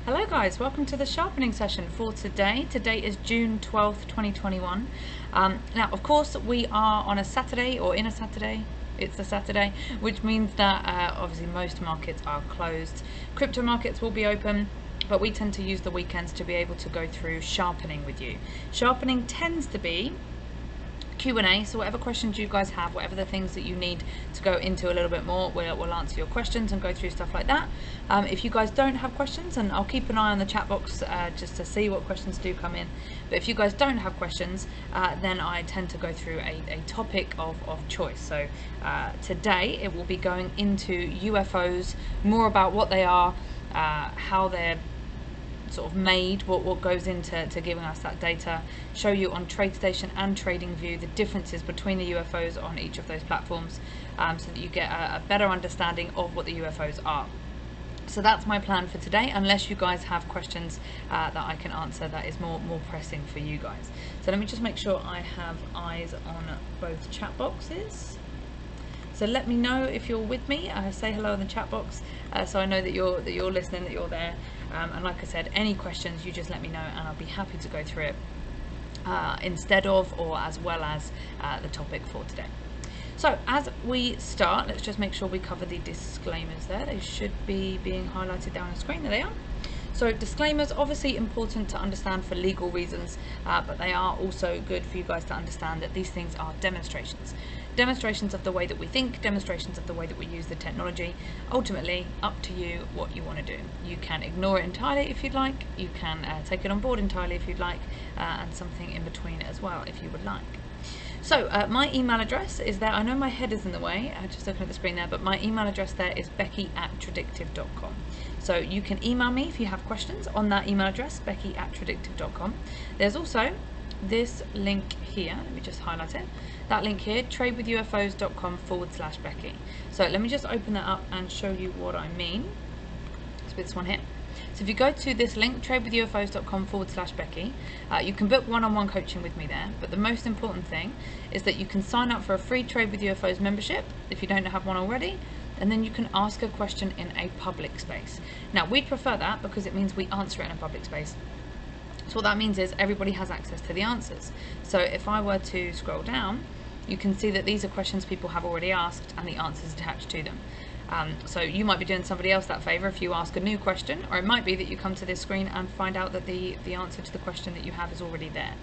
Hello guys, welcome to the sharpening session for today. Today is June 12th, 2021. Now of course we are on a Saturday, or in a Saturday. It's a Saturday, which means that obviously most markets are closed. Crypto markets will be open, but we tend to use the weekends to be able to go through sharpening with you. Sharpening tends to be Q&A, so whatever questions you guys have, whatever the things that you need to go into a little bit more, we'll answer your questions and go through stuff like that. If you guys don't have questions, and I'll keep an eye on the chat box just to see what questions do come in, but if you guys don't have questions, then I tend to go through a topic of choice. So today it will be going into UFOs, more about what they are, how they're sort of made, what goes into giving us that data, show you on TradeStation and TradingView the differences between the UFOs on each of those platforms, so that you get a better understanding of what the UFOs are. So that's my plan for today, unless you guys have questions that I can answer that is more pressing for you guys. So let me just make sure I have eyes on both chat boxes. So let me know if you're with me. Say hello in the chat box, so I know that you're listening, that you're there. And like I said, any questions, you just let me know, and I'll be happy to go through it instead of, or as well as, the topic for today. So as we start, let's just make sure we cover the disclaimers there. They should be being highlighted down on the screen. There they are. So disclaimers, obviously important to understand for legal reasons, but they are also good for you guys to understand that these things are demonstrations. Demonstrations of the way that we think, demonstrations of the way that we use the technology. Ultimately, up to you what you want to do. You can ignore it entirely if you'd like, you can take it on board entirely if you'd like, and something in between as well if you would like. So my email address is there. I know my head is in the way, just looking at the screen there, but my email address there is becky@tradictiv.com. So you can email me if you have questions on that email address, becky@tradictiv.com. There's also this link here, let me just highlight it, that link here, tradewithufos.com/Becky. So let me just open that up and show you what I mean. It's this one here. So if you go to this link, tradewithufos.com/Becky, you can book one-on-one coaching with me there, but the most important thing is that you can sign up for a free Trade with UFOs membership if you don't have one already, and then you can ask a question in a public space. Now we'd prefer that because it means we answer it in a public space. So what that means is everybody has access to the answers. So if I were to scroll down, you can see that these are questions people have already asked and the answers attached to them. So you might be doing somebody else that favor if you ask a new question, or it might be that you come to this screen and find out that the answer to the question that you have is already there.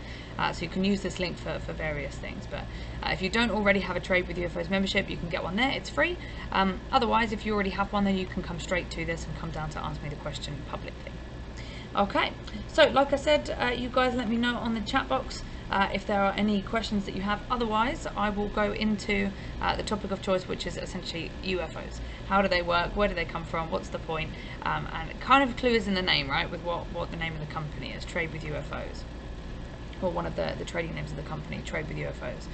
So you can use this link for various things, but if you don't already have a Trade with UFOs membership, you can get one there, it's free. Otherwise, if you already have one, then you can come straight to this and come down to ask me the question publicly. Okay, so like I said, you guys let me know on the chat box if there are any questions that you have. Otherwise, I will go into the topic of choice, which is essentially UFOs. How do they work? Where do they come from? What's the point? And kind of clue is in the name, right? With what the name of the company is, Trade with UFOs. Or one of the trading names of the company, Trade with UFOs.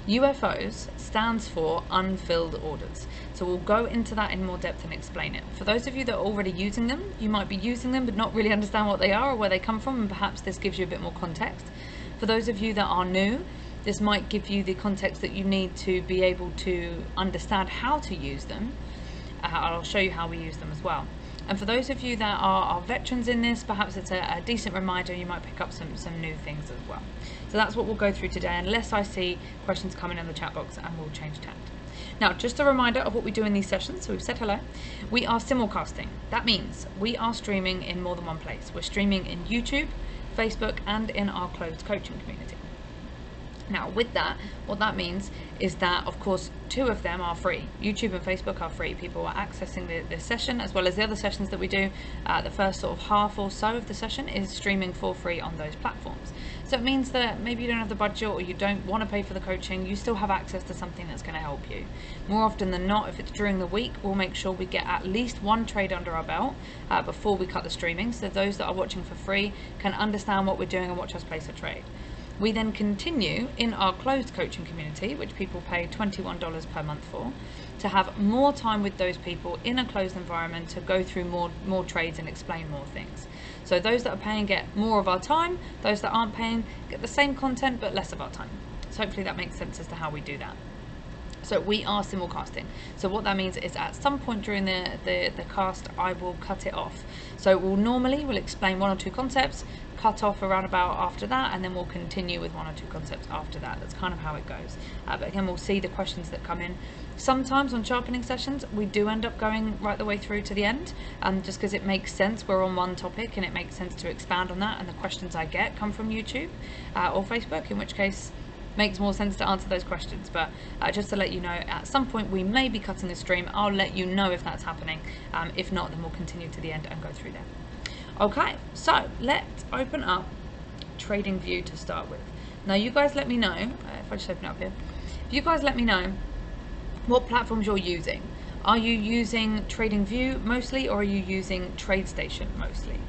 UFOs stands for unfilled orders. So we'll go into that in more depth and explain it. For those of you that are already using them, you might be using them but not really understand what they are or where they come from, and perhaps this gives you a bit more context. For those of you that are new, this might give you the context that you need to be able to understand how to use them. I'll show you how we use them as well. And for those of you that are veterans in this, perhaps it's a decent reminder. You might pick up some new things as well. So that's what we'll go through today, unless I see questions coming in the chat box, and we'll change tact. Now, just a reminder of what we do in these sessions. So we've said hello. We are simulcasting. That means we are streaming in more than one place. We're streaming in YouTube, Facebook, and in our closed coaching community. Now with that, what that means is that of course 2 of them are free. YouTube and Facebook are free. People are accessing this session as well as the other sessions that we do. The first sort of half or so of the session is streaming for free on those platforms. So it means that maybe you don't have the budget or you don't want to pay for the coaching, you still have access to something that's going to help you. More often than not, if it's during the week, we'll make sure we get at least one trade under our belt before we cut the streaming, so those that are watching for free can understand what we're doing and watch us place a trade. We then continue in our closed coaching community, which people pay $21 per month for, to have more time with those people in a closed environment to go through more trades and explain more things. So those that are paying get more of our time, those that aren't paying get the same content but less of our time. So hopefully that makes sense as to how we do that. So we are simulcasting. So what that means is at some point during the cast, I will cut it off. So we'll explain 1 or 2 concepts, cut off around about after that, and then we'll continue with 1 or 2 concepts after that. That's kind of how it goes. But again, we'll see the questions that come in. Sometimes on sharpening sessions, we do end up going right the way through to the end, just because it makes sense. We're on one topic and it makes sense to expand on that, and the questions I get come from YouTube or Facebook, in which case makes more sense to answer those questions. But just to let you know, at some point we may be cutting the stream. I'll let you know if that's happening. If not, then we'll continue to the end and go through there. Okay, so let's open up TradingView to start with. Now you guys let me know, if I just open it up here, if you guys let me know what platforms you're using. Are you using TradingView mostly, or are you using TradeStation mostly?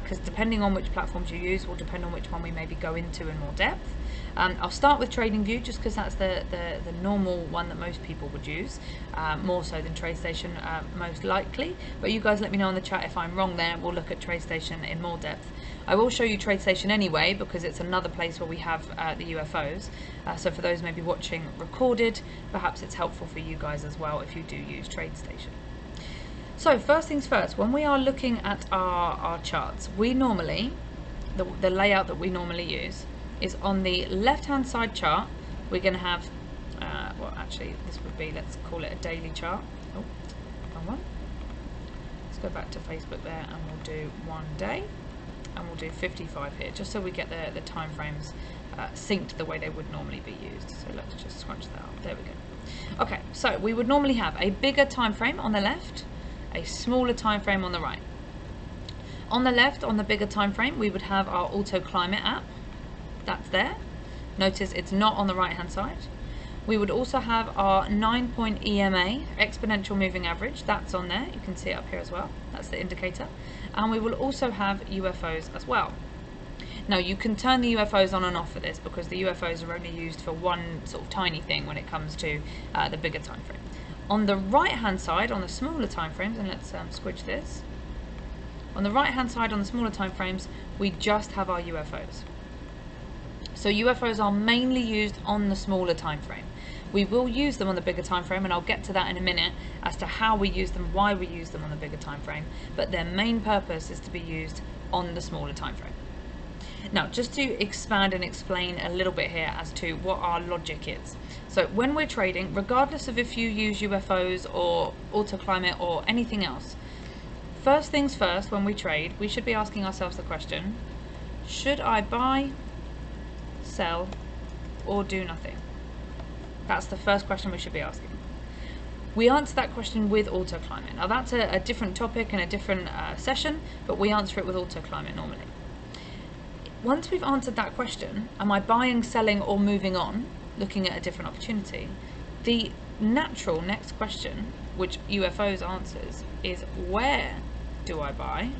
Because depending on which platforms you use will depend on which one we maybe go into in more depth. I'll start with TradingView just because that's the normal one that most people would use, more so than TradeStation most likely. But you guys let me know in the chat if I'm wrong there. We'll look at TradeStation in more depth. I will show you TradeStation anyway, because it's another place where we have the UFOs. So for those maybe watching recorded, perhaps it's helpful for you guys as well if you do use TradeStation. So first things first, when we are looking at our charts, we normally, the layout that we normally use is on the left hand side chart. We're going to have, well actually this would be, let's call it a daily chart. Oh, wrong one. Let's go back to Facebook there and we'll do 1 day. And we'll do 55 here, just so we get the time frames synced the way they would normally be used. So let's just scrunch that up. There we go. Okay, so we would normally have a bigger time frame on the left, a smaller time frame on the right. On the left, on the bigger time frame, we would have our auto climate app. That's there. Notice it's not on the right hand side. We would also have our 9-point EMA, exponential moving average. That's on there. You can see it up here as well. That's the indicator. And we will also have UFOs as well. Now you can turn the UFOs on and off for this, because the UFOs are only used for one sort of tiny thing when it comes to the bigger time frame. On the right hand side, on the smaller time frames, and let's squidge this. On the right hand side, on the smaller time frames, we just have our UFOs. So UFOs are mainly used on the smaller time frame. We will use them on the bigger time frame, and I'll get to that in a minute as to how we use them, why we use them on the bigger time frame, but their main purpose is to be used on the smaller time frame. Now, just to expand and explain a little bit here as to what our logic is. So when we're trading, regardless of if you use UFOs or autoclimate or anything else, first things first, when we trade, we should be asking ourselves the question, should I buy, sell, or do nothing? That's the first question we should be asking. We answer that question with autoclimate. Now that's a different topic and a different session, but we answer it with autoclimate normally. Once we've answered that question, am I buying, selling, or moving on, looking at a different opportunity, the natural next question, which UFOs answers, is where do I buy,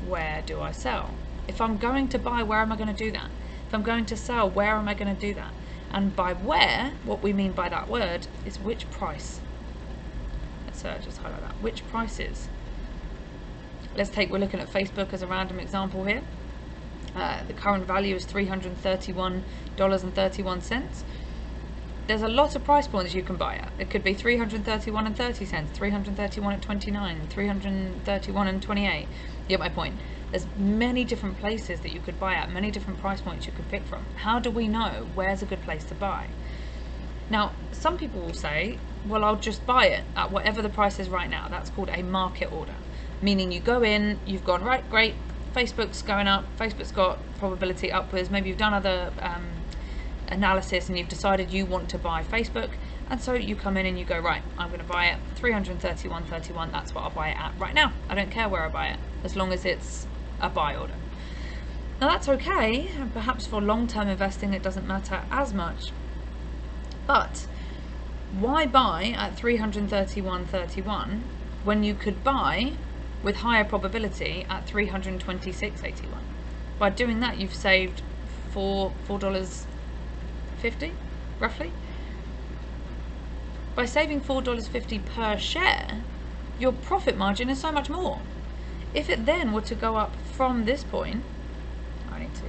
where do I sell? If I'm going to buy, where am I going to do that? If I'm going to sell, where am I going to do that? And by where, what we mean by that word is which price. Let's just highlight that. Which prices? We're looking at Facebook as a random example here. The current value is $331.31. There's a lot of price points you can buy at. It could be $331.30, $331.29, $331.28. You get my point. There's many different places that you could buy at, many different price points you could pick from. How do we know where's a good place to buy? Now, some people will say, well, I'll just buy it at whatever the price is right now. That's called a market order. Meaning you go in, you've gone, right, great, Facebook's going up, Facebook's got probability upwards, maybe you've done other analysis and you've decided you want to buy Facebook, and so you come in and you go, right, I'm going to buy it, $331.31, that's what I'll buy it at right now. I don't care where I buy it, as long as it's a buy order. Now that's okay, and perhaps for long-term investing it doesn't matter as much, but why buy at $331.31 when you could buy with higher probability at $326.81? By doing that, you've saved $4.50 roughly. By saving $4.50 per share, your profit margin is so much more. If it then were to go up from this point, I need to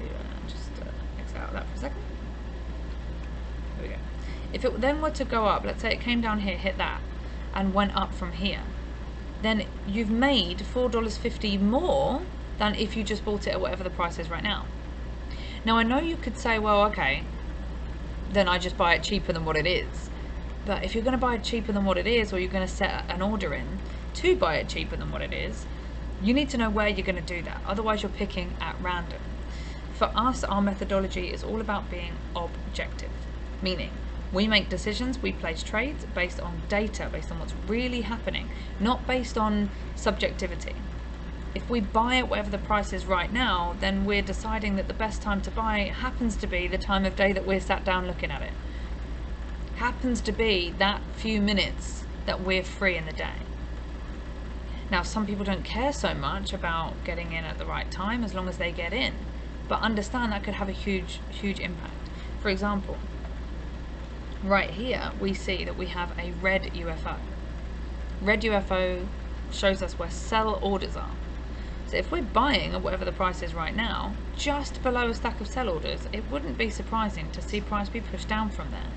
just exit out of that for a second. There we go. If it then were to go up, let's say it came down here, hit that, and went up from here, then you've made $4.50 more than if you just bought it at whatever the price is right now. Now I know you could say, well, okay, then I just buy it cheaper than what it is. But if you're going to buy it cheaper than what it is, or you're going to set an order in to buy it cheaper than what it is, you need to know where you're going to do that. Otherwise you're picking at random. For us, our methodology is all about being objective, meaning we make decisions, we place trades based on data, based on what's really happening, not based on subjectivity. If we buy at whatever the price is right now, then we're deciding that the best time to buy happens to be the time of day that we're sat down looking at it. Happens to be that few minutes that we're free in the day. Now, some people don't care so much about getting in at the right time as long as they get in, but understand that could have a huge impact. For example, right here we see that we have a red UFO. Red UFO shows us where sell orders are. So if we're buying at whatever the price is right now, just below a stack of sell orders, it wouldn't be surprising to see price be pushed down from there.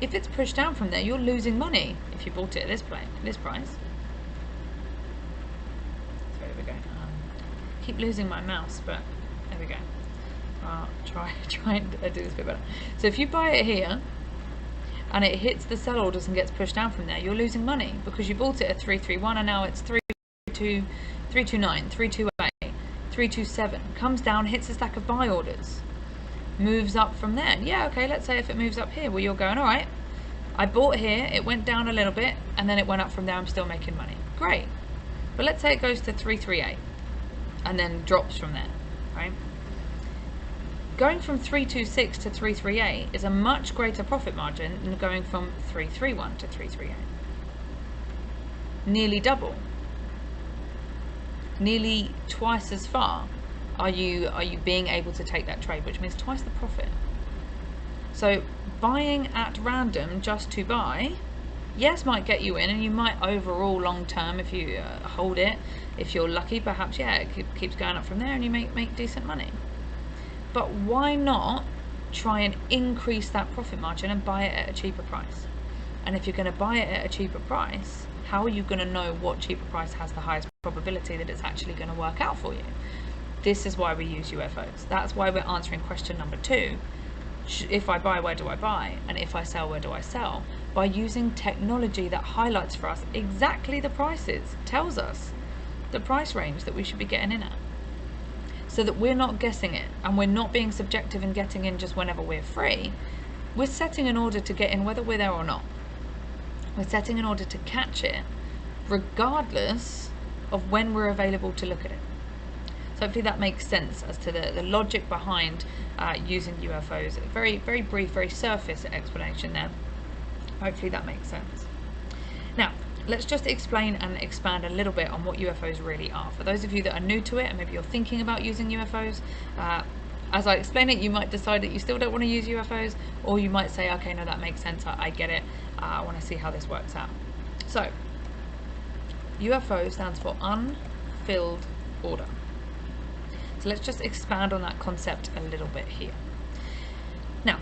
If it's pushed down from there, you're losing money if you bought it at this price. So there we go. Keep losing my mouse, but there we go. I'll try and do this a bit better. So if you buy it here and it hits the sell orders and gets pushed down from there, you're losing money because you bought it at 331 and now it's 329, 328, 327. Comes down, hits a stack of buy orders, moves up from there. Yeah, okay, let's say if it moves up here, well, you're going, all right, I bought here, it went down a little bit, and then it went up from there, I'm still making money. Great. But let's say it goes to 338 and then drops from there, right? Going from 326 to 338 is a much greater profit margin than going from 331 to 338. Nearly double. Nearly twice as far are you being able to take that trade, which means twice the profit. So buying at random just to buy, yes, might get you in, and you might overall long term, if you hold it, if you're lucky, perhaps, yeah, it keeps going up from there and you make decent money. But why not try and increase that profit margin and buy it at a cheaper price? And if you're going to buy it at a cheaper price, how are you going to know what cheaper price has the highest probability that it's actually going to work out for you? This is why we use UFOs. That's why we're answering question number 2. If I buy, where do I buy? And if I sell, where do I sell? By using technology that highlights for us exactly the prices, tells us the price range that we should be getting in at. So that we're not guessing it, and we're not being subjective and getting in just whenever we're free. We're setting an order to get in whether we're there or not. We're setting an order to catch it regardless of when we're available to look at it. So hopefully that makes sense as to the logic behind using UFOs. Very, very brief, very surface explanation there. Hopefully that makes sense. Now, let's just explain and expand a little bit on what UFOs really are. For those of you that are new to it, and maybe you're thinking about using UFOs, as I explain it, you might decide that you still don't want to use UFOs, or you might say, okay, no, that makes sense, I get it, I want to see how this works out. So, UFO stands for unfilled order. So let's just expand on that concept a little bit here. Now,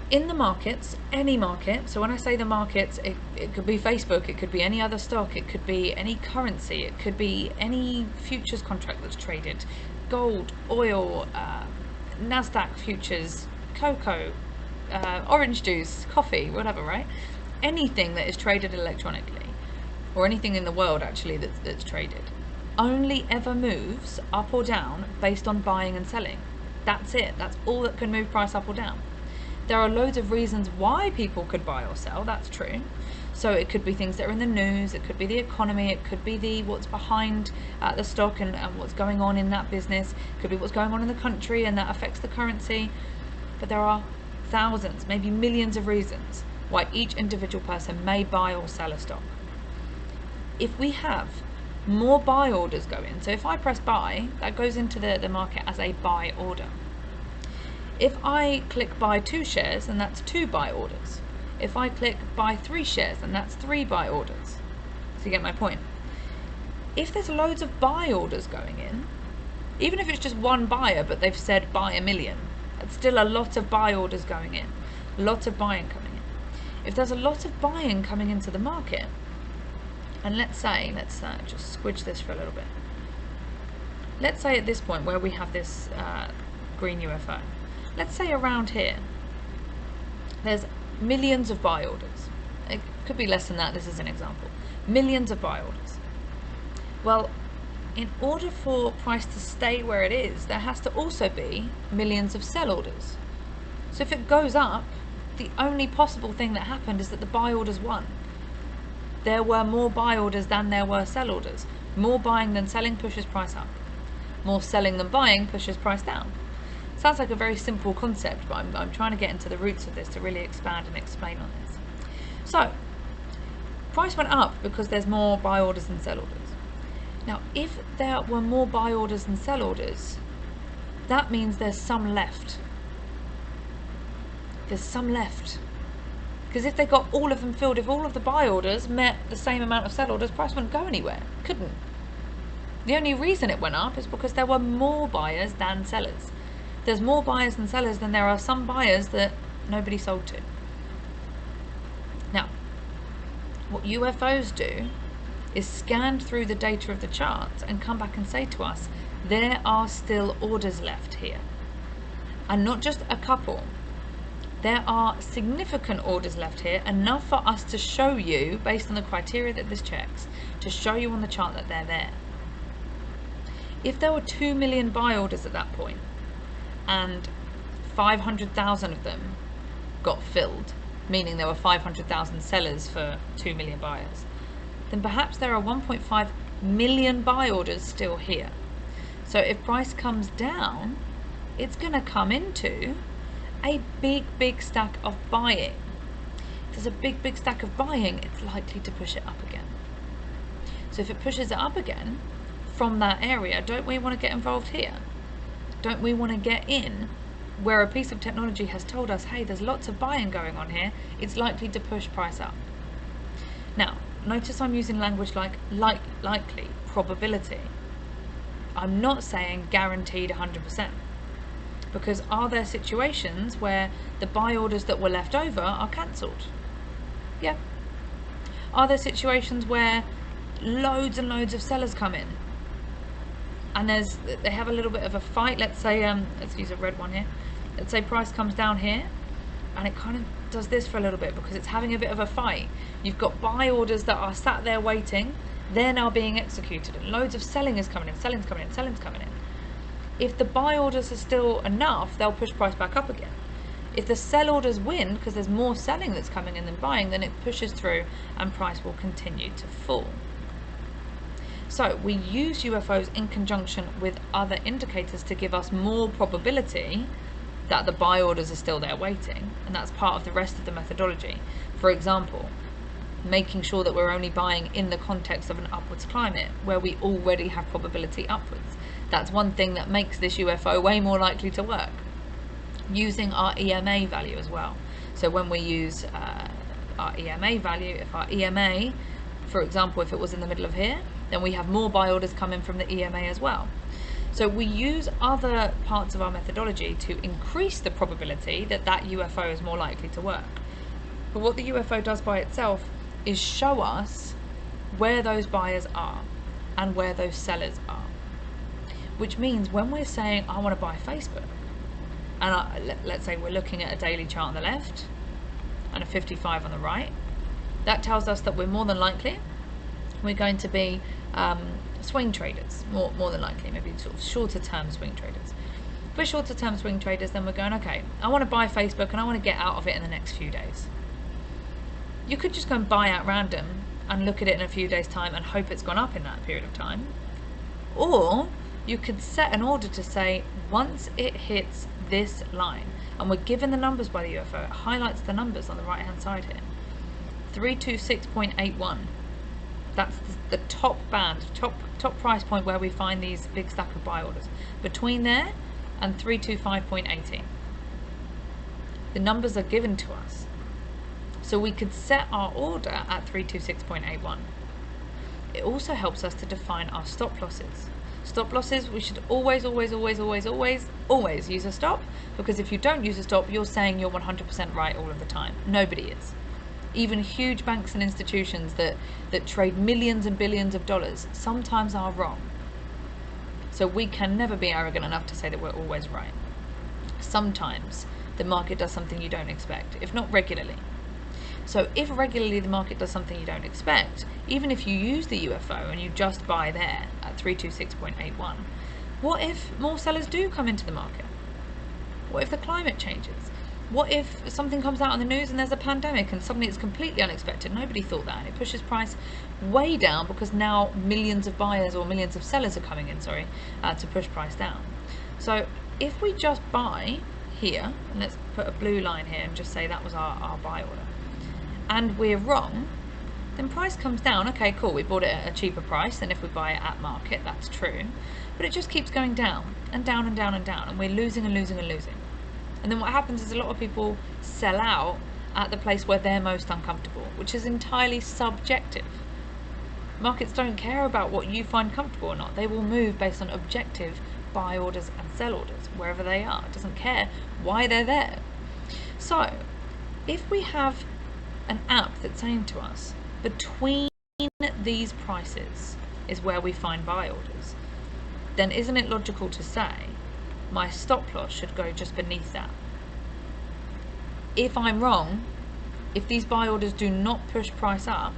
in the markets, any market, so when I say the markets, it could be Facebook, it could be any other stock, it could be any currency, it could be any futures contract that's traded, gold, oil, NASDAQ futures, cocoa, orange juice, coffee, whatever, right? Anything that is traded electronically, or anything in the world actually that's traded, only ever moves up or down based on buying and selling. That's it. That's all that can move price up or down. There are loads of reasons why people could buy or sell, that's true. So it could be things that are in the news, it could be the economy, it could be what's behind the stock and what's going on in that business, it could be what's going on in the country and that affects the currency. But there are thousands, maybe millions of reasons why each individual person may buy or sell a stock. If we have more buy orders go in, so if I press buy, that goes into the market as a buy order. If I click buy 2 shares, then that's 2 buy orders. If I click buy 3 shares, then that's 3 buy orders. So you get my point. If there's loads of buy orders going in, even if it's just one buyer but they've said buy 1 million, that's still a lot of buy orders going in, lots of buying coming in. If there's a lot of buying coming into the market, and let's just squidge this for a little bit. Let's say at this point where we have this green UFO, let's say around here, there's millions of buy orders. It could be less than that, this is an example. Millions of buy orders. Well, in order for price to stay where it is, there has to also be millions of sell orders. So if it goes up, the only possible thing that happened is that the buy orders won. There were more buy orders than there were sell orders. More buying than selling pushes price up. More selling than buying pushes price down. Sounds like a very simple concept, but I'm trying to get into the roots of this to really expand and explain on this. So, price went up because there's more buy orders than sell orders. Now, if there were more buy orders than sell orders, that means there's some left. There's some left. Because if they got all of them filled, if all of the buy orders met the same amount of sell orders, price wouldn't go anywhere. Couldn't. The only reason it went up is because there were more buyers than sellers. There's more buyers than sellers, then there are some buyers that nobody sold to. Now, what UFOs do is scan through the data of the chart and come back and say to us, there are still orders left here. And not just a couple. There are significant orders left here, enough for us to show you, based on the criteria that this checks, to show you on the chart that they're there. If there were 2 million buy orders at that point, and 500,000 of them got filled, meaning there were 500,000 sellers for 2 million buyers, then perhaps there are 1.5 million buy orders still here. So if price comes down, it's going to come into a big stack of buying. If there's a big stack of buying, it's likely to push it up again. So if it pushes it up again from that area, don't we want to get involved here? Don't we want to get in where a piece of technology has told us, hey, there's lots of buying going on here, it's likely to push price up. Now, notice I'm using language like likely, probability. I'm not saying guaranteed 100%. Because are there situations where the buy orders that were left over are cancelled? Yeah. Are there situations where loads and loads of sellers come in and they have a little bit of a fight? Let's say, let's use a red one here. Let's say price comes down here and it kind of does this for a little bit because it's having a bit of a fight. You've got buy orders that are sat there waiting, they're now being executed, and loads of selling is coming in, selling's coming in, selling's coming in. If the buy orders are still enough, they'll push price back up again. If the sell orders win, because there's more selling that's coming in than buying, then it pushes through and price will continue to fall. So we use UFOs in conjunction with other indicators to give us more probability that the buy orders are still there waiting, and that's part of the rest of the methodology. For example, making sure that we're only buying in the context of an upwards climate where we already have probability upwards. That's one thing that makes this UFO way more likely to work. Using our EMA value as well. So when we use our EMA value, if our EMA, for example, if it was in the middle of here, then we have more buy orders coming from the EMA as well. So we use other parts of our methodology to increase the probability that that UFO is more likely to work. But what the UFO does by itself is show us where those buyers are and where those sellers are. Which means when we're saying, I want to buy Facebook, and let's say we're looking at a daily chart on the left and a 55 on the right, that tells us that we're more than likely we're going to be swing traders, more than likely, maybe sort of shorter term swing traders. If we're shorter term swing traders, then we're going, okay, I want to buy Facebook and I want to get out of it in the next few days. You could just go and buy at random and look at it in a few days' time and hope it's gone up in that period of time. Or you could set an order to say, once it hits this line, and we're given the numbers by the UFO, it highlights the numbers on the right hand side here, 326.81. That's the top band, top price point where we find these big stack of buy orders. Between there and 325.80. The numbers are given to us. So we could set our order at 326.81. It also helps us to define our stop losses. Stop losses, we should always use a stop, because if you don't use a stop, you're saying you're 100% right all of the time. Nobody is. even huge banks and institutions that trade millions and billions of dollars sometimes are wrong. So we can never be arrogant enough to say that we're always right. Sometimes the market does something you don't expect, if not regularly. So if regularly the market does something you don't expect, even if you use the UFO and you just buy there at 326.81, what if more sellers do come into the market? What if the climate changes? What if something comes out on the news and there's a pandemic and suddenly it's completely unexpected? Nobody thought that, and it pushes price way down because now millions of buyers or millions of sellers are coming in, to push price down. So if we just buy here, and let's put a blue line here and just say that was our buy order, and we're wrong, then price comes down. Okay, cool, we bought it at a cheaper price than if we buy it at market, that's true, but it just keeps going down and down and down and down, and we're losing and losing and losing. And then what happens is a lot of people sell out at the place where they're most uncomfortable, which is entirely subjective. Markets don't care about what you find comfortable or not. They will move based on objective buy orders and sell orders, wherever they are. It doesn't care why they're there. So if we have an app that's saying to us, between these prices is where we find buy orders, then isn't it logical to say my stop loss should go just beneath that? If I'm wrong, if these buy orders do not push price up,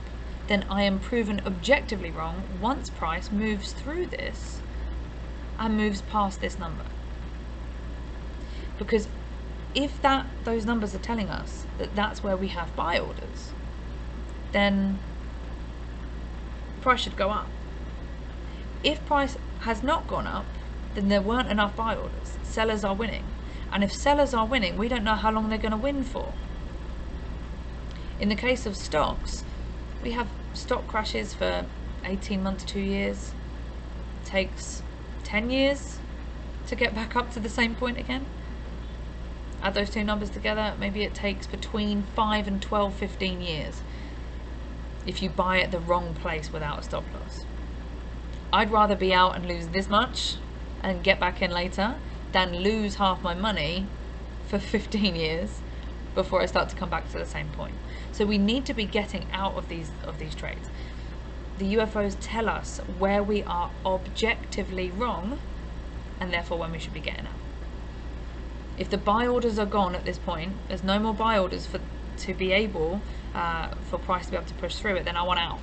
then I am proven objectively wrong once price moves through this and moves past this number. Because if those numbers are telling us that that's where we have buy orders, then price should go up. If price has not gone up, then there weren't enough buy orders. Sellers are winning. And if sellers are winning, we don't know how long they're going to win for. In the case of stocks, we have stock crashes for 18 months, 2 years. It takes 10 years to get back up to the same point again. Add those two numbers together, maybe it takes between 5 and 12, 15 years if you buy at the wrong place without a stop loss. I'd rather be out and lose this much and get back in later than lose half my money for 15 years before I start to come back to the same point. So we need to be getting out of these trades. The UFOs tell us where we are objectively wrong and therefore when we should be getting out. If the buy orders are gone at this point, there's no more buy orders to be able for price to be able to push through it, then I want out.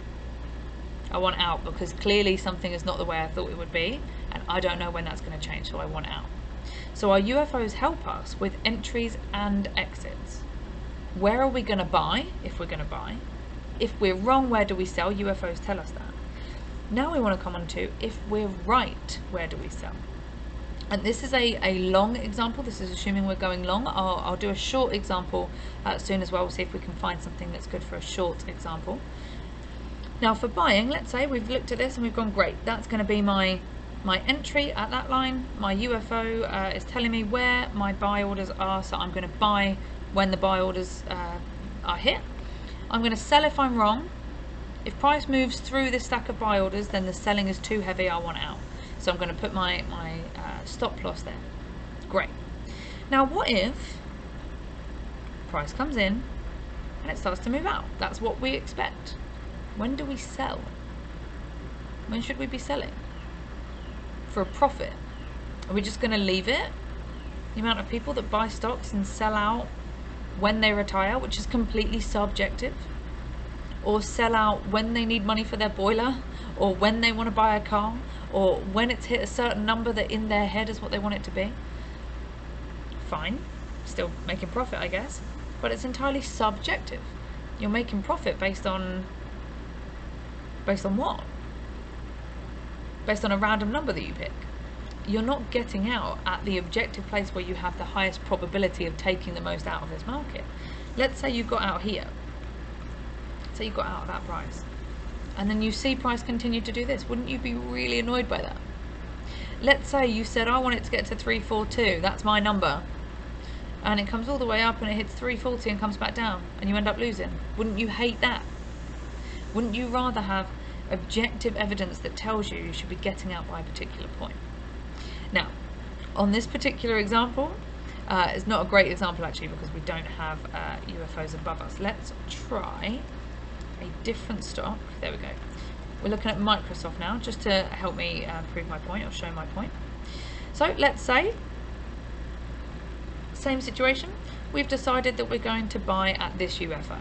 I want out because clearly something is not the way I thought it would be, and I don't know when that's going to change, so I want out. So our UFOs help us with entries and exits. Where are we going to buy, if we're going to buy? If we're wrong, where do we sell? UFOs tell us that. Now we want to come on to, if we're right, where do we sell? And this is a long example. This is assuming we're going long. I'll do a short example soon as well. We'll see if we can find something that's good for a short example. Now for buying, let's say we've looked at this and we've gone, great, that's going to be my entry at that line. My UFO is telling me where my buy orders are, so I'm going to buy when the buy orders are hit. I'm going to sell if I'm wrong. If price moves through this stack of buy orders, then the selling is too heavy, I want out. So I'm going to put my stop loss there. Great. Now what if price comes in and it starts to move out? That's what we expect. When do we sell? When should we be selling? For a profit? Are we just going to leave it? The amount of people that buy stocks and sell out when they retire, which is completely subjective, or sell out when they need money for their boiler, or when they want to buy a car, or when it's hit a certain number that in their head is what they want it to be. Fine, still making profit, I guess, but it's entirely subjective. You're making profit based on what? Based on a random number that you pick. You're not getting out at the objective place where you have the highest probability of taking the most out of this market. Let's say you got out here. Say you got out at that price, and then you see price continue to do this. Wouldn't you be really annoyed by that? Let's say you said, I want it to get to 342, that's my number, and it comes all the way up and it hits 340 and comes back down, and you end up losing. Wouldn't you hate that? Wouldn't you rather have objective evidence that tells you should be getting out by a particular point? Now, on this particular example, It's not a great example actually because we don't have UFOs above us. Let's try a different stock. There we go. We're looking at Microsoft now, just to help me prove my point or show my point. So let's say, same situation, we've decided that we're going to buy at this UFO.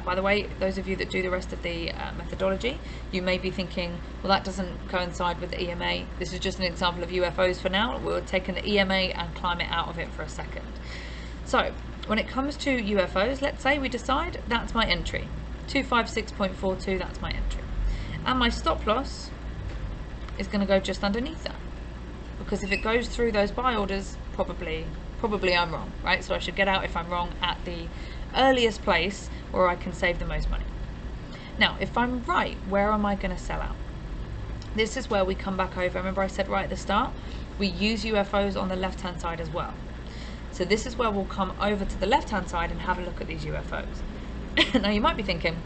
By the way, those of you that do the rest of the methodology, you may be thinking, well, that doesn't coincide with the EMA. This is just an example of UFOs for now. We're taking the EMA and climb it out of it for a second. So when it comes to UFOs, let's say we decide that's my entry. 256.42, that's my entry. And my stop loss is going to go just underneath that. Because if it goes through those buy orders, probably I'm wrong, right? So I should get out if I'm wrong at the earliest place where I can save the most money. Now, if I'm right, where am I going to sell out? This is where we come back over. Remember I said right at the start, we use UFOs on the left-hand side as well. So this is where we'll come over to the left-hand side and have a look at these UFOs. Now you might be thinking,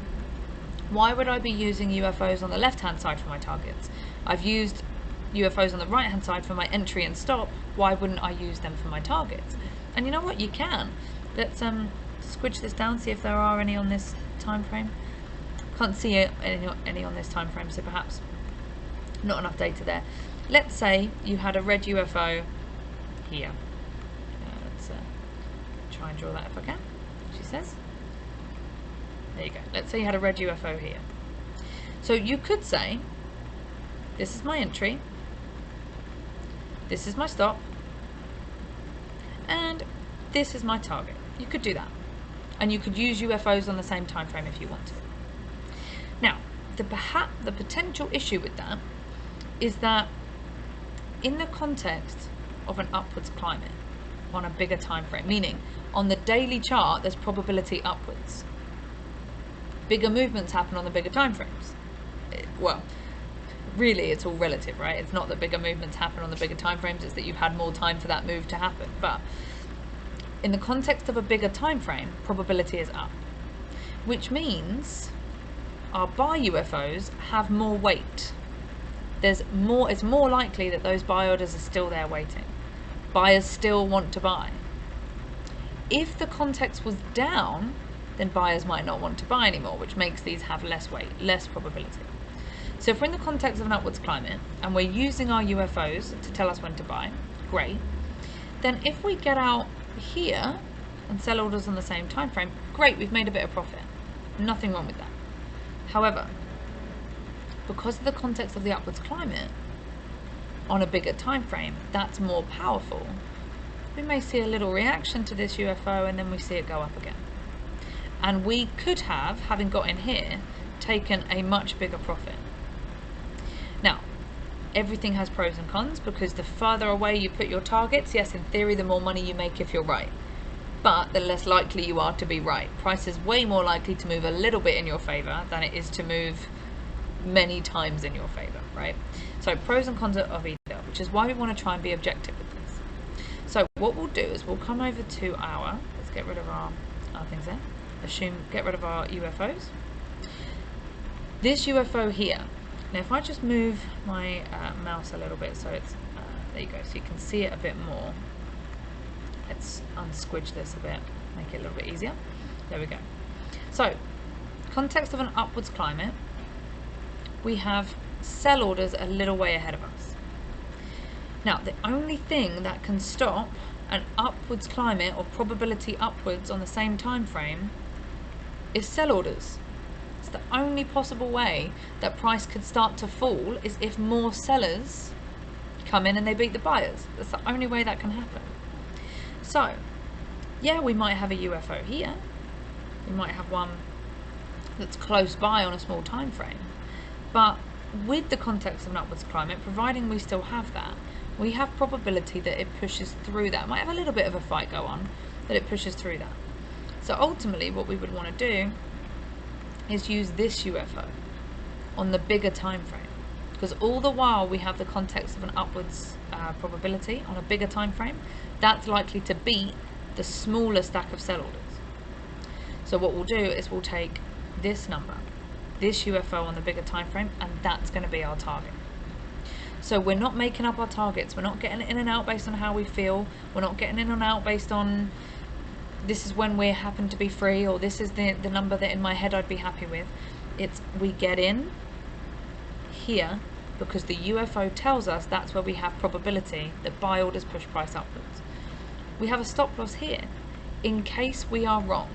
why would I be using UFOs on the left-hand side for my targets? I've used UFOs on the right-hand side for my entry and stop. Why wouldn't I use them for my targets? And you know what? You can. Let's squidge this down, see if there are any on this time frame. Can't see any on this time frame, so perhaps not enough data there. Let's say you had a red UFO here. Let's try and draw that if I can, she says. There you go. Let's say you had a red UFO here. So you could say, this is my entry, this is my stop, and this is my target. You could do that. And you could use UFOs on the same time frame if you want to. Now, the potential issue with that is that in the context of an upwards climate on a bigger time frame, meaning on the daily chart there's probability upwards. Bigger movements happen on the bigger time frames. Well, really it's all relative, right? It's not that bigger movements happen on the bigger time frames, it's that you've had more time for that move to happen. But in the context of a bigger time frame, probability is up, which means our buy UFOs have more weight. It's more likely that those buy orders are still there waiting. Buyers still want to buy. If the context was down, then buyers might not want to buy anymore, which makes these have less weight, less probability. So if we're in the context of an upwards climate and we're using our UFOs to tell us when to buy, great. Then if we get out here and sell orders on the same time frame, great, we've made a bit of profit. Nothing wrong with that. However, because of the context of the upwards climate on a bigger time frame, that's more powerful. We may see a little reaction to this UFO and then we see it go up again. And we could have, having got in here, taken a much bigger profit. Now, everything has pros and cons, because the further away you put your targets, yes, in theory, the more money you make if you're right. But the less likely you are to be right. Price is way more likely to move a little bit in your favor than it is to move many times in your favor, right? So pros and cons of either, which is why we want to try and be objective with this. So what we'll do is we'll come over to let's get rid of our things there. Get rid of our UFOs. This UFO here. Now if I just move my mouse a little bit so it's, there you go, so you can see it a bit more. Let's unsquidge this a bit, make it a little bit easier. There we go. So, context of an upwards climate, we have sell orders a little way ahead of us. Now, the only thing that can stop an upwards climate or probability upwards on the same time frame is sell orders. It's the only possible way that price could start to fall is if more sellers come in and they beat the buyers. That's the only way that can happen. So, yeah, we might have a UFO here. We might have one that's close by on a small time frame. But with the context of an upwards climate, providing we still have that, we have probability that it pushes through that. Might have a little bit of a fight go on, but it pushes through that. So ultimately what we would want to do is use this UFO on the bigger time frame, because all the while we have the context of an upwards probability on a bigger time frame, that's likely to beat the smaller stack of sell orders. So what we'll do is we'll take this number, this UFO on the bigger time frame, and that's going to be our target. So we're not making up our targets. We're not getting in and out based on how we feel. We're not getting in and out based on this is when we happen to be free, or this is the number that in my head I'd be happy with. It's we get in here because the UFO tells us that's where we have probability that buy orders push price upwards. We have a stop loss here in case we are wrong,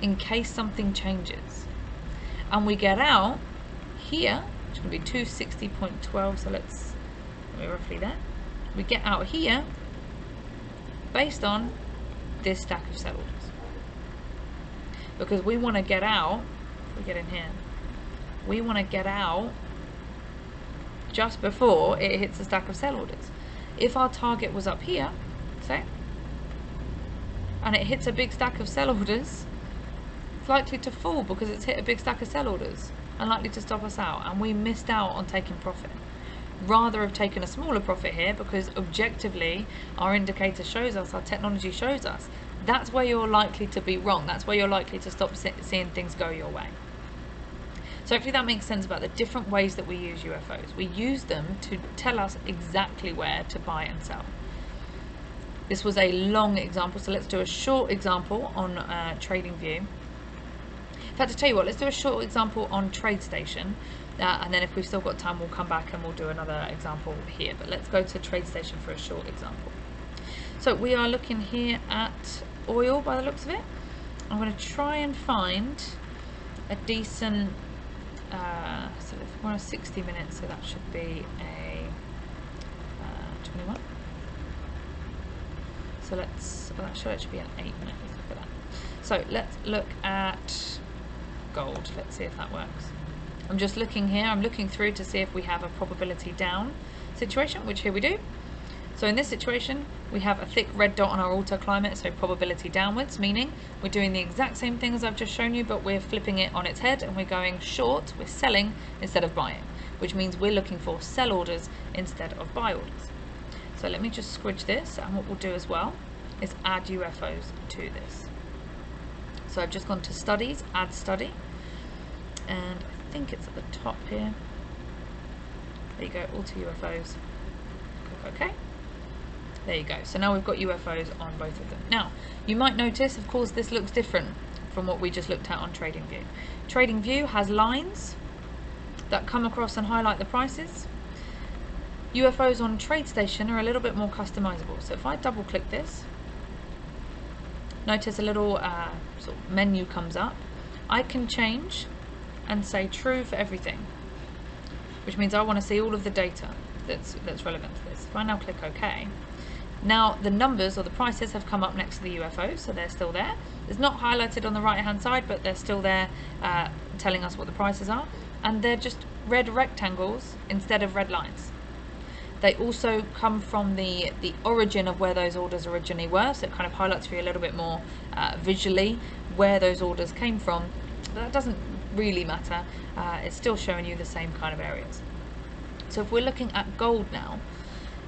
in case something changes. And we get out here, which is going to be 260.12, so we're roughly there. We get out here based on this stack of sell orders. Because we want to get out, if we get in here, we want to get out just before it hits a stack of sell orders. If our target was up here, say, and it hits a big stack of sell orders, it's likely to fall because it's hit a big stack of sell orders and likely to stop us out, and we missed out on taking profit. Rather have taken a smaller profit here because objectively our indicator shows us, our technology shows us, that's where you're likely to be wrong. That's where you're likely to stop seeing things go your way. So hopefully that makes sense about the different ways that we use UFOs. We use them to tell us exactly where to buy and sell. This was a long example, so let's do a short example on TradingView. In fact, to tell you what, let's do a short example on TradeStation, and then if we've still got time, we'll come back and we'll do another example here. But let's go to TradeStation for a short example. So we are looking here at oil by the looks of it. I'm going to try and find a decent, so if we're on a 60 minutes, so that should be a 21. So that should be an 8 minute. Let's look at that. So let's look at gold. Let's see if that works. I'm just looking here, I'm looking through to see if we have a probability down situation, which here we do. So in this situation, we have a thick red dot on our auto climate, so probability downwards, meaning we're doing the exact same thing as I've just shown you, but we're flipping it on its head and we're going short, we're selling instead of buying, which means we're looking for sell orders instead of buy orders. So let me just squidge this, and what we'll do as well is add UFOs to this. So I've just gone to studies, add study, and I think it's at the top here. There you go, AutoUFOs. Click OK. There you go. So now we've got UFOs on both of them. Now, you might notice, of course, this looks different from what we just looked at on TradingView. TradingView has lines that come across and highlight the prices. UFOs on TradeStation are a little bit more customizable. So if I double click this, notice a little sort of menu comes up. I can change and say true for everything, which means I want to see all of the data that's relevant to this. If I now click OK, now the numbers or the prices have come up next to the UFOs, so they're still there. It's not highlighted on the right hand side, but they're still there telling us what the prices are, and they're just red rectangles instead of red lines. They also come from the origin of where those orders originally were, so it kind of highlights for you a little bit more visually where those orders came from. But that doesn't really matter, it's still showing you the same kind of areas. So if we're looking at gold now,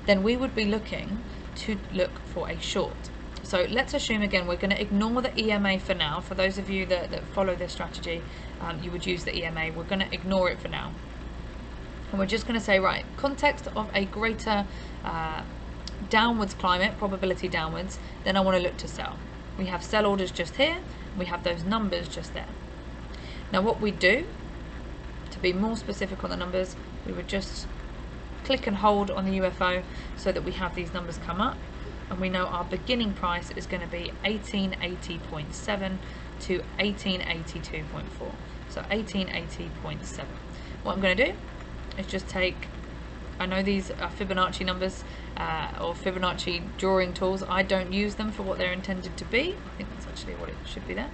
then we would be looking to look for a short. So let's assume again we're going to ignore the EMA for now. For those of you that follow this strategy, you would use the EMA. We're going to ignore it for now. And we're just going to say, right, context of a greater downwards climate, probability downwards, then I want to look to sell. We have sell orders just here, we have those numbers just there. Now what we do, to be more specific on the numbers, we would just click and hold on the UFO so that we have these numbers come up, and we know our beginning price is going to be 1880.7 to 1882.4. So 1880.7. What I'm going to do is just take, I know these are Fibonacci numbers or Fibonacci drawing tools. I don't use them for what they're intended to be. I think that's actually what it should be there.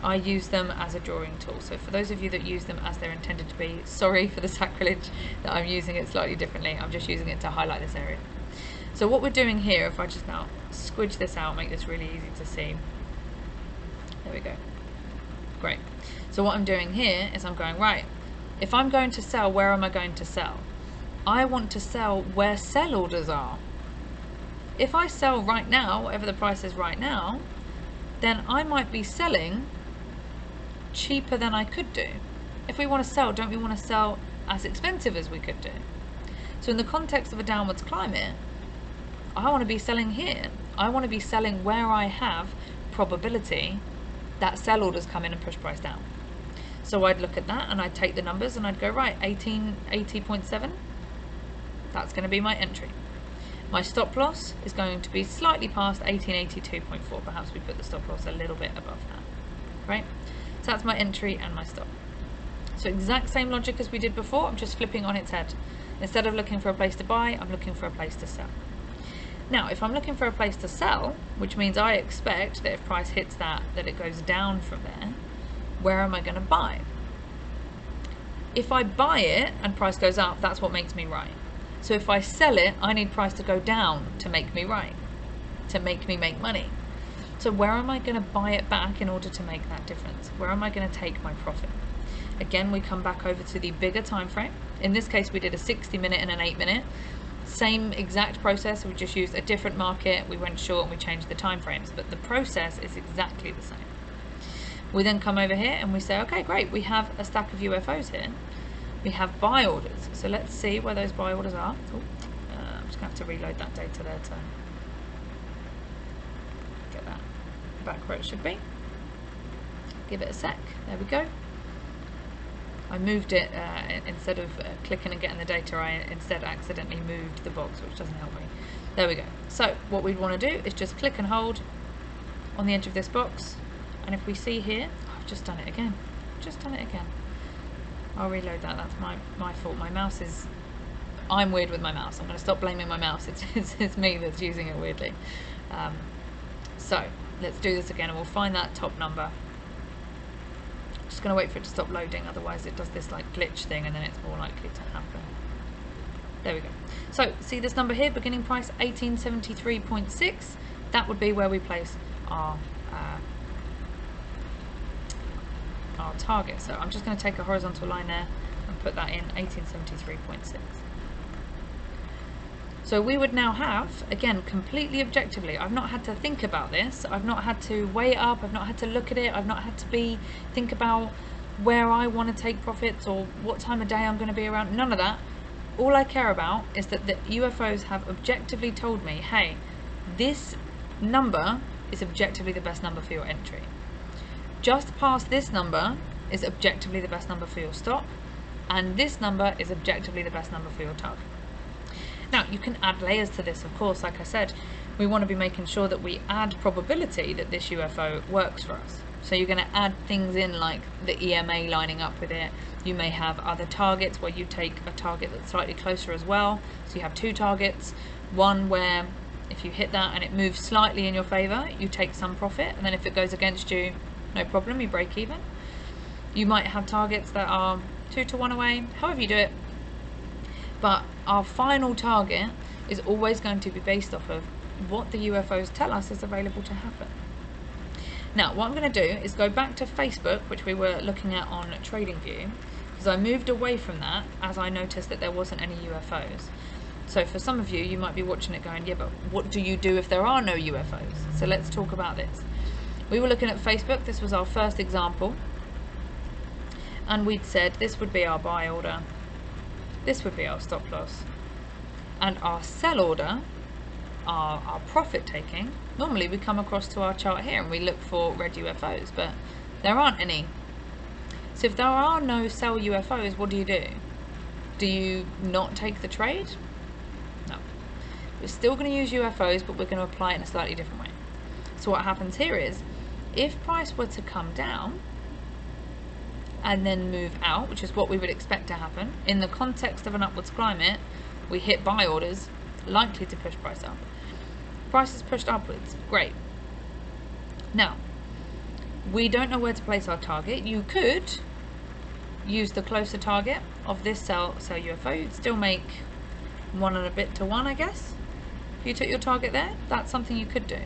I use them as a drawing tool. So for those of you that use them as they're intended to be, sorry for the sacrilege that I'm using it slightly differently. I'm just using it to highlight this area. So what we're doing here, if I just now squidge this out, make this really easy to see. There we go. Great. So what I'm doing here is I'm going, right, if I'm going to sell, where am I going to sell? I want to sell where sell orders are. If I sell right now, whatever the price is right now, then I might be selling cheaper than I could do. If we want to sell, don't we want to sell as expensive as we could do? So in the context of a downwards climate, I want to be selling here. I want to be selling where I have probability that sell orders come in and push price down. So I'd look at that and I'd take the numbers and I'd go, right, 1880.7, that's going to be my entry. My stop loss is going to be slightly past 1882.4. Perhaps we put the stop loss a little bit above that, right? So that's my entry and my stop. So exact same logic as we did before, I'm just flipping on its head. Instead of looking for a place to buy, I'm looking for a place to sell. Now, if I'm looking for a place to sell, which means I expect that if price hits that it goes down from there, where am I going to buy? If I buy it and price goes up, that's what makes me right. So if I sell it, I need price to go down to make me right, to make me make money. So where am I going to buy it back in order to make that difference? Where am I going to take my profit? Again, we come back over to the bigger time frame. In this case, we did a 60-minute and an 8-minute. Same exact process, we just used a different market, we went short and we changed the time frames, but the process is exactly the same. We then come over here and we say, okay, great, we have a stack of UFOs here. We have buy orders, so let's see where those buy orders are. I'm just going to have to reload that data there to get that back where it should be. Give it a sec, there we go. I moved it, instead of clicking and getting the data, I instead accidentally moved the box, which doesn't help me. There we go. So what we'd want to do is just click and hold on the edge of this box, and if we see here, I've just done it again. I'll reload that, that's my fault. My mouse is, I'm weird with my mouse. I'm going to stop blaming my mouse, it's me that's using it weirdly. So let's do this again and we'll find that top number. Just going to wait for it to stop loading, otherwise it does this like glitch thing and then it's more likely to happen. There we go. So see this number here, beginning price 1873.6, that would be where we place our target. So I'm just going to take a horizontal line there and put that in 1873.6. So we would now have, again, completely objectively, I've not had to think about this, I've not had to weigh it up, I've not had to look at it, I've not had to think about where I want to take profits or what time of day I'm going to be around, none of that. All I care about is that the UFOs have objectively told me, hey, this number is objectively the best number for your entry. Just past this number is objectively the best number for your stop, and this number is objectively the best number for your target. Now, you can add layers to this, of course. Like I said, we want to be making sure that we add probability that this UFO works for us. So you're going to add things in like the EMA lining up with it. You may have other targets where you take a target that's slightly closer as well. So you have two targets, one where if you hit that and it moves slightly in your favor, you take some profit, and then if it goes against you, no problem, you break even. You might have targets that are 2 to 1 away, however you do it. But our final target is always going to be based off of what the UFOs tell us is available to happen. Now, what I'm going to do is go back to Facebook, which we were looking at on TradingView, because I moved away from that as I noticed that there wasn't any UFOs. So for some of you, you might be watching it going, yeah, but what do you do if there are no UFOs? So let's talk about this. We were looking at Facebook, this was our first example, and we'd said this would be our buy order, this would be our stop loss, and our sell order, our profit taking. Normally we come across to our chart here and we look for red UFOs, but there aren't any. So if there are no sell UFOs, what do? Do you not take the trade? No. We're still going to use UFOs, but we're going to apply it in a slightly different way. So what happens here is, if price were to come down and then move out, which is what we would expect to happen, in the context of an upwards climate, we hit buy orders, likely to push price up. Price is pushed upwards, great. Now, we don't know where to place our target. You could use the closer target of this sell UFO. You'd still make 1 and a bit to 1, I guess. If you took your target there, that's something you could do.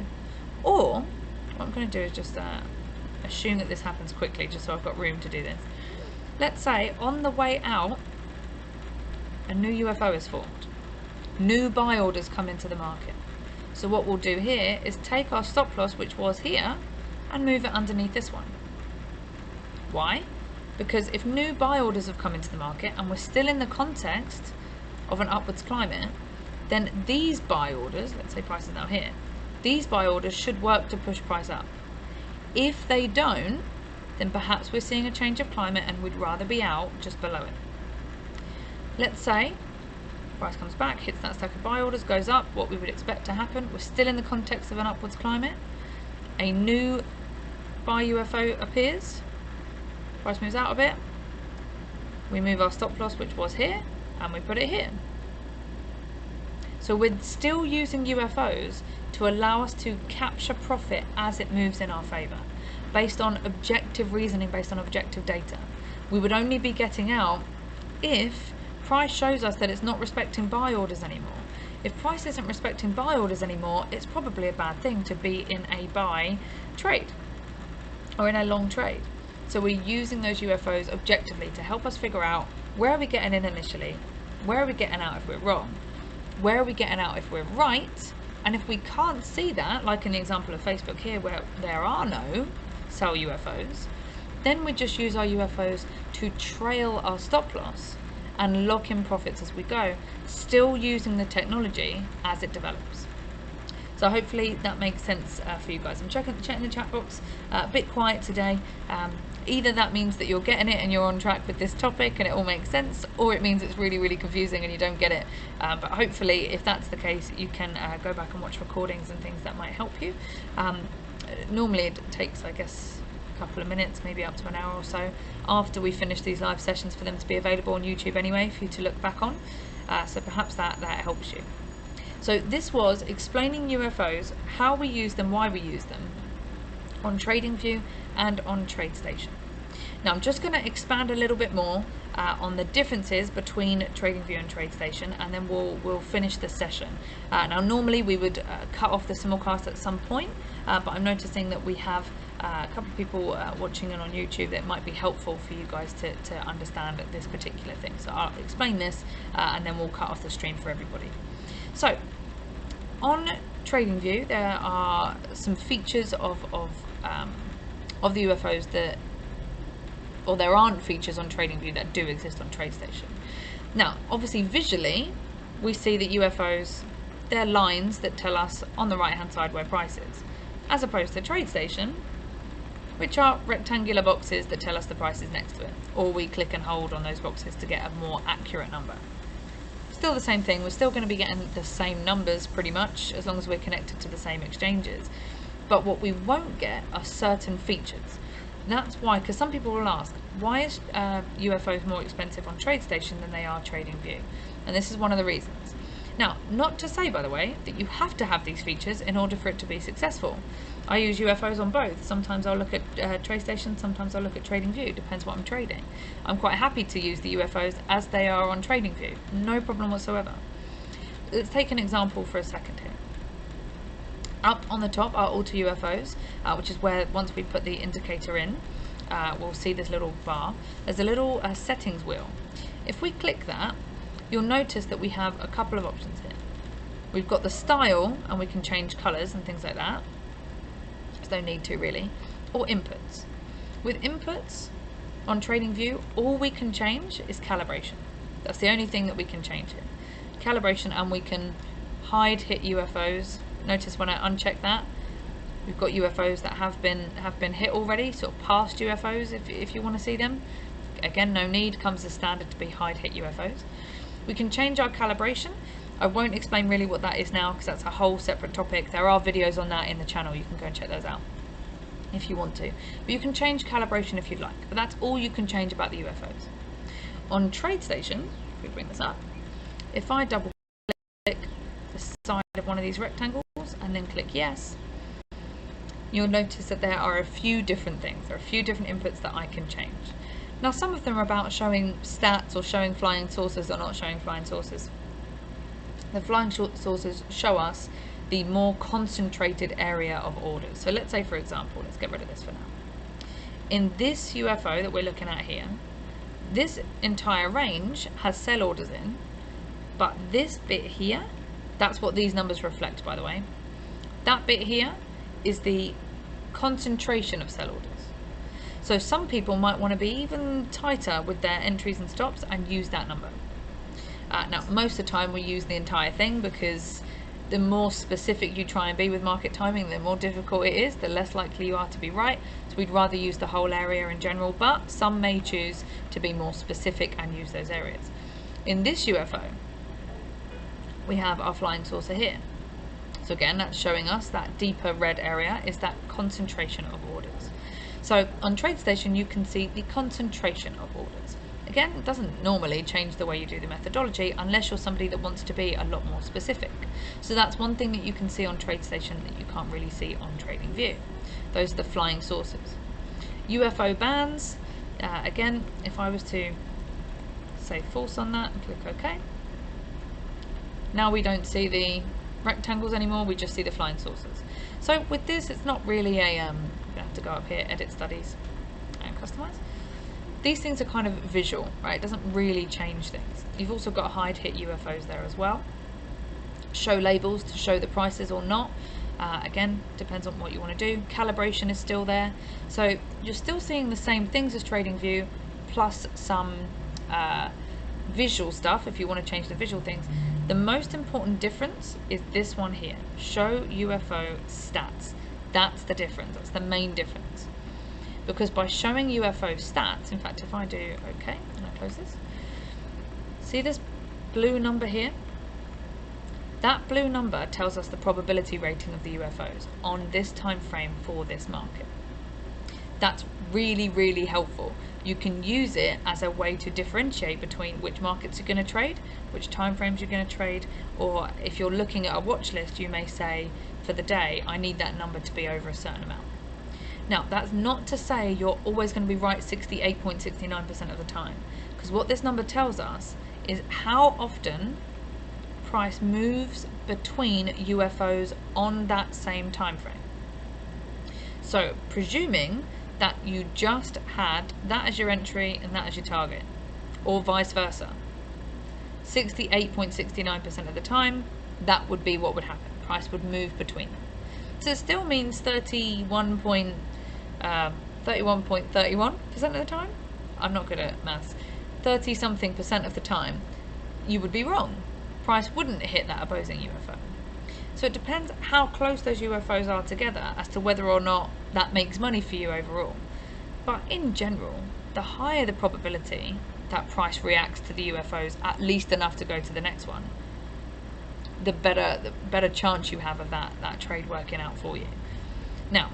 Or, what I'm going to do is just assume that this happens quickly, just so I've got room to do this. Let's say, on the way out, a new UFO is formed. New buy orders come into the market. So what we'll do here is take our stop loss, which was here, and move it underneath this one. Why? Because if new buy orders have come into the market and we're still in the context of an upwards climate, then these buy orders, let's say price is now here, these buy orders should work to push price up. If they don't, then perhaps we're seeing a change of climate and we'd rather be out just below it. Let's say price comes back, hits that stack of buy orders, goes up, what we would expect to happen. We're still in the context of an upwards climate. A new buy UFO appears, price moves out of it, we move our stop loss, which was here, and we put it here. So we're still using UFOs to allow us to capture profit as it moves in our favor, based on objective reasoning, based on objective data. We would only be getting out if price shows us that it's not respecting buy orders anymore. If price isn't respecting buy orders anymore, it's probably a bad thing to be in a buy trade or in a long trade. So we're using those UFOs objectively to help us figure out where are we getting in initially, where are we getting out if we're wrong, where are we getting out if we're right, and if we can't see that, like in the example of Facebook here where there are no sell UFOs, then we just use our UFOs to trail our stop loss and lock in profits as we go, still using the technology as it develops. So hopefully that makes sense for you guys. I'm checking the chat box, a bit quiet today. Either that means that you're getting it and you're on track with this topic and it all makes sense, or it means it's really, really confusing and you don't get it. But hopefully, if that's the case, you can go back and watch recordings and things that might help you. Normally it takes, I guess, a couple of minutes, maybe up to an hour or so, after we finish these live sessions for them to be available on YouTube anyway, for you to look back on. So perhaps that helps you. So this was explaining UFOs, how we use them, why we use them, on TradingView and on TradeStation. Now I'm just going to expand a little bit more on the differences between TradingView and TradeStation, and then we'll finish the session. Now normally we would cut off the simulcast at some point, but I'm noticing that we have a couple of people watching it on YouTube that might be helpful for you guys to understand this particular thing. So I'll explain this and then we'll cut off the stream for everybody. So on TradingView there are some features of the UFOs that, or there aren't features on TradingView that do exist on TradeStation. Now obviously visually we see that UFOs, they're lines that tell us on the right hand side where price is, as opposed to TradeStation, which are rectangular boxes that tell us the price is next to it, or we click and hold on those boxes to get a more accurate number. Still the same thing, we're still going to be getting the same numbers pretty much as long as we're connected to the same exchanges, but what we won't get are certain features. And that's why, because some people will ask, why is UFOs more expensive on TradeStation than they are TradingView? And this is one of the reasons. Now, not to say, by the way, that you have to have these features in order for it to be successful. I use UFOs on both. Sometimes I'll look at TradeStation, sometimes I'll look at TradingView, depends what I'm trading. I'm quite happy to use the UFOs as they are on TradingView, no problem whatsoever. Let's take an example for a second here. Up on the top are AutoUFOs, which is where once we put the indicator in, we'll see this little bar. There's a little settings wheel. If we click that, you'll notice that we have a couple of options here. We've got the style, and we can change colors and things like that. There's no need to really. Or inputs. With inputs on TradingView, all we can change is calibration. That's the only thing that we can change here. Calibration, and we can hide hit UFOs. Notice when I uncheck that, we've got UFOs that have been hit already, sort of past UFOs if you want to see them. Again, no need, comes as standard to be hide hit UFOs. We can change our calibration. I won't explain really what that is now because that's a whole separate topic. There are videos on that in the channel, you can go and check those out if you want to. But you can change calibration if you'd like, but that's all you can change about the UFOs. On TradeStation, if we bring this up, if I double click the side of one of these rectangles and then click yes, you'll notice that there are a few different things. There are a few different inputs that I can change. Now some of them are about showing stats or showing flying sources or not showing flying sources. The flying sources show us the more concentrated area of orders. So let's say, for example, let's get rid of this for now. In this UFO that we're looking at here, this entire range has sell orders in, but this bit here, that's what these numbers reflect, by the way. That bit here is the concentration of sell orders. So some people might want to be even tighter with their entries and stops and use that number. Now, most of the time we use the entire thing, because the more specific you try and be with market timing, the more difficult it is, the less likely you are to be right. So we'd rather use the whole area in general, but some may choose to be more specific and use those areas. In this UFO, we have our flying saucer here. So again, that's showing us that deeper red area is that concentration of orders. So on TradeStation, you can see the concentration of orders. Again, it doesn't normally change the way you do the methodology unless you're somebody that wants to be a lot more specific. So that's one thing that you can see on TradeStation that you can't really see on TradingView. Those are the flying saucers. UFO bands, again, if I was to say false on that and click OK, now we don't see the rectangles anymore, we just see the flying saucers. So with this, it's not really a, you have to go up here, edit studies and customize. These things are kind of visual, right? It doesn't really change things. You've also got hide hit UFOs there as well. Show labels to show the prices or not. Again, depends on what you want to do. Calibration is still there. So you're still seeing the same things as TradingView, plus some visual stuff if you want to change the visual things. The most important difference is this one here. Show UFO stats. That's the difference. That's the main difference. Because by showing UFO stats, in fact, if I do OK and I close this, see this blue number here? That blue number tells us the probability rating of the UFOs on this time frame for this market. That's really, really helpful. You can use it as a way to differentiate between which markets you're going to trade, which time frames you're going to trade, or if you're looking at a watch list, you may say, for the day, I need that number to be over a certain amount. Now, that's not to say you're always going to be right 68.69% of the time, because what this number tells us is how often price moves between UFOs on that same time frame. So, presuming that you just had that as your entry and that as your target, or vice versa, 68.69% of the time, that would be what would happen. Price would move between them. So it still means 31.31% of the time. I'm not good at maths. 30-something% of the time, you would be wrong. Price wouldn't hit that opposing UFO. So it depends how close those UFOs are together as to whether or not that makes money for you overall. But in general, the higher the probability that price reacts to the UFOs at least enough to go to the next one, the better chance you have of that trade working out for you. Now,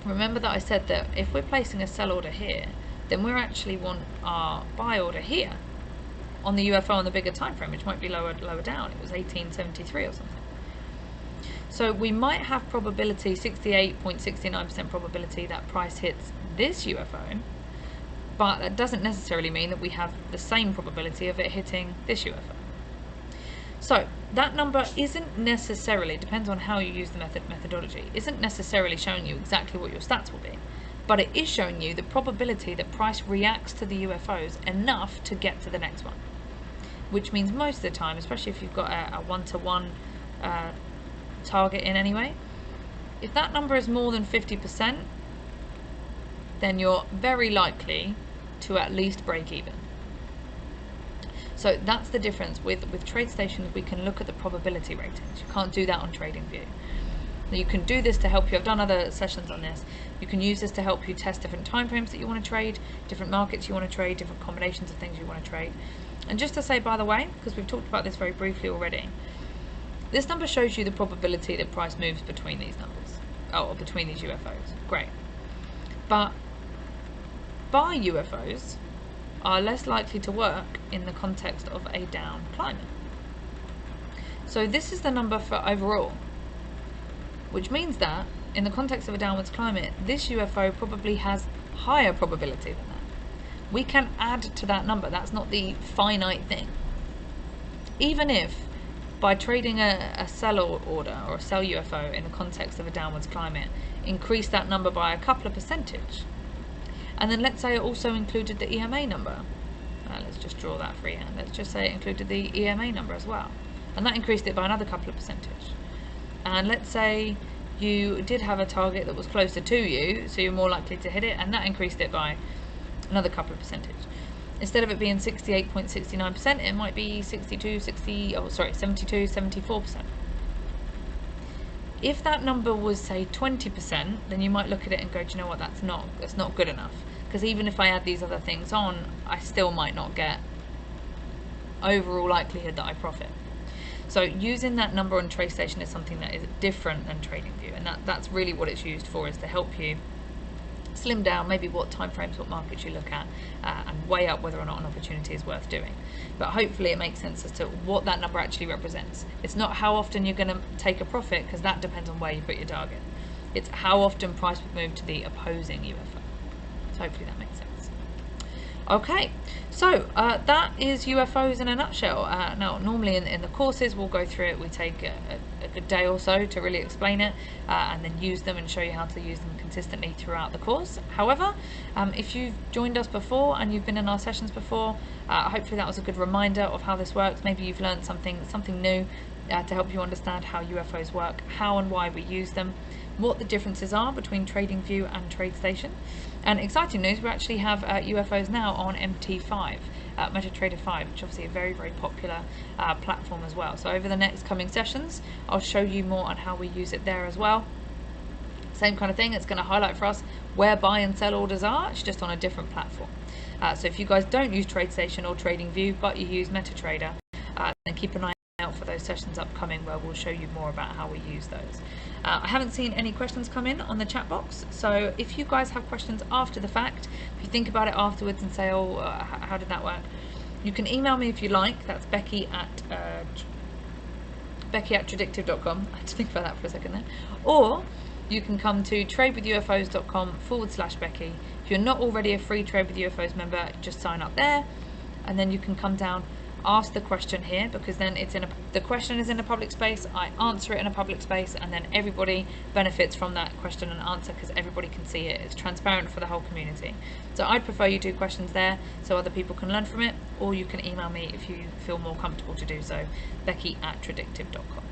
remember that I said that if we're placing a sell order here, then we actually want our buy order here on the UFO on the bigger time frame, which might be lower down. It was 1873 or something. So we might have probability, 68.69% probability that price hits this UFO, but that doesn't necessarily mean that we have the same probability of it hitting this UFO. So that number isn't necessarily, depends on how you use the methodology, isn't necessarily showing you exactly what your stats will be, but it is showing you the probability that price reacts to the UFOs enough to get to the next one. Which means most of the time, especially if you've got a one-to-one target in anyway, if that number is more than 50%, then you're very likely to at least break even. So that's the difference with TradeStation. We can look at the probability ratings. You can't do that on TradingView. You can do this to help you. I've done other sessions on this. You can use this to help you test different time frames that you want to trade, different markets you want to trade, different combinations of things you want to trade. And just to say, by the way, because we've talked about this very briefly already, this number shows you the probability that price moves between these numbers, or between these UFOs. Great. But buy UFOs are less likely to work in the context of a down climate. So this is the number for overall, which means that in the context of a downwards climate, this UFO probably has higher probability than that. We can add to that number. That's not the finite thing. Even if by trading a sell order or a sell UFO in the context of a downwards climate, increase that number by a couple of percentage, and then let's say it also included the EMA number. Let's just draw that freehand. Let's just say it included the EMA number as well, and that increased it by another couple of percentage. And let's say you did have a target that was closer to you, so you're more likely to hit it, and that increased it by another couple of percentage. instead of it being 68.69%, it might be 74%. If that number was, say, 20%, then you might look at it and go, do you know what, that's not good enough. Because even if I add these other things on, I still might not get overall likelihood that I profit. So using that number on TradeStation is something that is different than TradingView, and that's really what it's used for, is to help you slim down maybe what time frames, what markets you look at, and weigh up whether or not an opportunity is worth doing. But hopefully it makes sense as to what that number actually represents. It's not how often you're going to take a profit, because that depends on where you put your target. It's how often price would move to the opposing UFO. So hopefully that makes sense. Okay, so that is UFOs in a nutshell. Now, normally in the courses we'll go through it. We take a good day or so to really explain it, and then use them and show you how to use them consistently throughout the course. However, if you've joined us before and you've been in our sessions before, hopefully that was a good reminder of how this works. Maybe you've learned something new to help you understand how UFOs work, how and why we use them, what the differences are between TradingView and TradeStation. And exciting news, we actually have UFOs now on MT5, MetaTrader 5, which is obviously a very, very popular platform as well. So over the next coming sessions, I'll show you more on how we use it there as well. Same kind of thing, it's going to highlight for us where buy and sell orders are, it's just on a different platform. So if you guys don't use TradeStation or TradingView, but you use MetaTrader, then keep an eye out for those sessions upcoming where we'll show you more about how we use those. I haven't seen any questions come in on the chat box, so if you guys have questions after the fact, if you think about it afterwards and say, oh, how did that work, you can email me if you like. That's Becky at traddictiv.com. I had to think about that for a second there. Or you can come to tradewithufos.com/Becky. If you're not already a free Trade with UFOs member, just sign up there, and then you can come down, ask the question here, because then the question is in a public space, I answer it in a public space, and then everybody benefits from that question and answer because everybody can see it. It's transparent for the whole community. So I'd prefer you do questions there so other people can learn from it, or you can email me if you feel more comfortable to do so, Becky at traddictiv.com.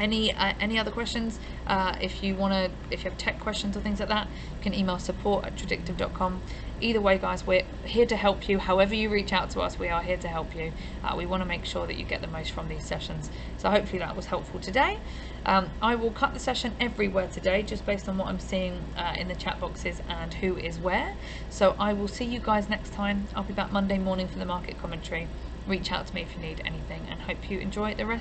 Any other questions? If you have tech questions or things like that, you can email support@traddictiv.com. Either way, guys, we're here to help you. However you reach out to us, we are here to help you. We want to make sure that you get the most from these sessions. So hopefully that was helpful today. I will cut the session everywhere today, just based on what I'm seeing in the chat boxes and who is where. So I will see you guys next time. I'll be back Monday morning for the market commentary. Reach out to me if you need anything, and hope you enjoy the rest